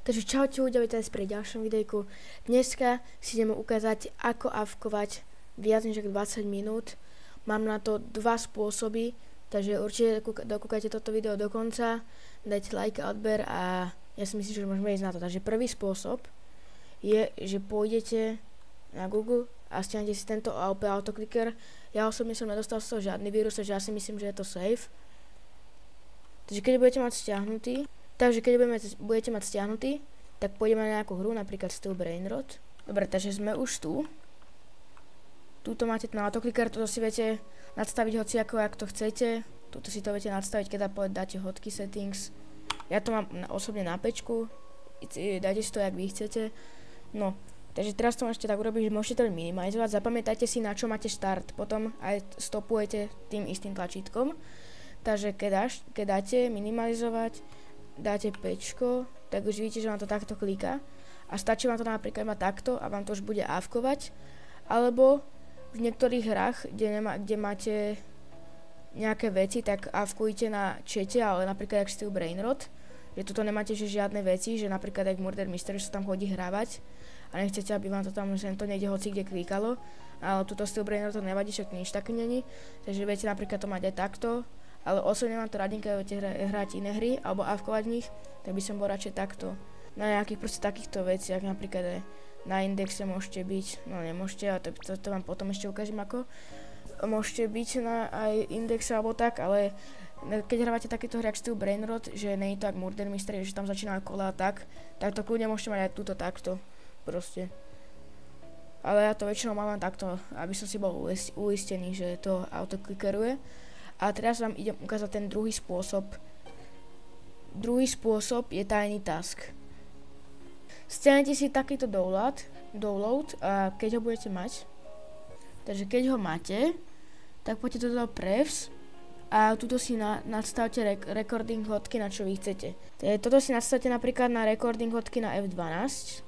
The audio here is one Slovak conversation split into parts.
Takže čaute ľudia, vítajte pri ďalšom videjku. Dneska si ideme ukázať, ako avkovať viac než 20 minút. Mám na to dva spôsoby, takže určite dokúkajte toto video do konca, dajte like a odber a ja si myslím, že môžeme ísť na to. Takže prvý spôsob je, že pôjdete na Google a stiahnete si tento autoclicker. Ja osobne som nedostal z toho žiadny vírus, takže ja si myslím, že je to safe. Takže keď budete mať stiahnutý, budete mať stiahnutý, tak pôjdeme na nejakú hru, napríklad Steel Brainrot. Dobre, takže sme už tu. Tuto máte ten autoclicker, toto si viete nadstaviť hoci ako to chcete. Tuto si to viete nadstaviť, keď dáte hotkey settings. Ja to mám osobne na pečku, dajte si to, jak vy chcete. No, takže teraz to môžete tak urobiť, že môžete to minimalizovať. Zapamätajte si, na čo máte štart, potom aj stopujete tým istým tlačítkom. Takže keď dáte minimalizovať, dáte pečko, tak už vidíte, že vám to takto kliká a stačí vám to napríklad mať takto a vám to už bude avkovať, alebo v niektorých hrách, kde máte nejaké veci, tak avkujte na čete, ale napríklad jak Steel Brainrot, že tuto nemáte žiadne veci, že napríklad jak Murder Mystery sa tam chodí hrávať a nechcete, aby vám to tam to niekde hoci kde klikalo, ale tuto Steel Brainrot to nevadí, však nič také není, takže viete napríklad to mať aj takto. Ale osobne mám to radím, keď budete hrať iné hry alebo avkovať v nich, tak by som bol radšej takto. Na nejakých proste takýchto veciach, napríklad na indexe môžete byť, no nemôžete, ale to vám potom ešte ukážem ako. Môžete byť na aj indexe alebo tak, ale keď hrávate takéto hry jak Steel Brainrot, že nie je to jak Murder Mystery, že tam začína kola a tak to kľudne môžete mať aj túto takto, proste. Ale ja to väčšinou mám len takto, aby som si bol uistený, že to autoclickeruje. A teraz vám idem ukázať ten druhý spôsob. Druhý spôsob je tajný task. Stiahnete si takýto download a keď ho budete mať, takže keď ho máte, tak poďte do prefs a tuto si nadstavte recording hodky, na čo vy chcete. Toto si nadstavte napríklad na recording hodky na F12,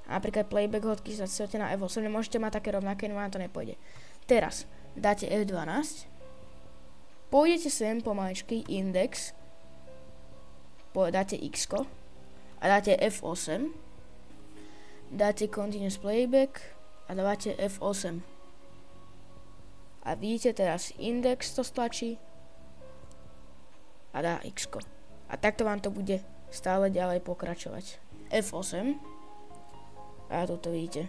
a napríklad playback hodky si nadstavte na F8, nemôžete mať také rovnaké, no vám to nepôjde. Teraz dáte F12, pôjdete sem pomaličky, index, dáte X a dáte F8, dáte continuous playback a dávate F8. A vidíte teraz index to stlačí a dá X. A takto vám to bude stále ďalej pokračovať. F8 a toto vidíte.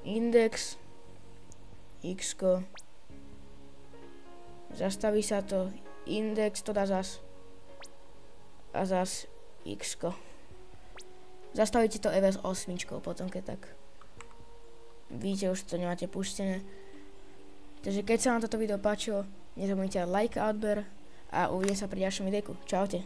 Index, X, zastaví sa to, index to dá zas a zas X. Zastavíte to F8 potom, keď tak vidíte, už to nemáte puštené. Takže keď sa vám toto video páčilo, nezabudnite like a odber a uvidíme sa pri ďalšom videjku. Čaute.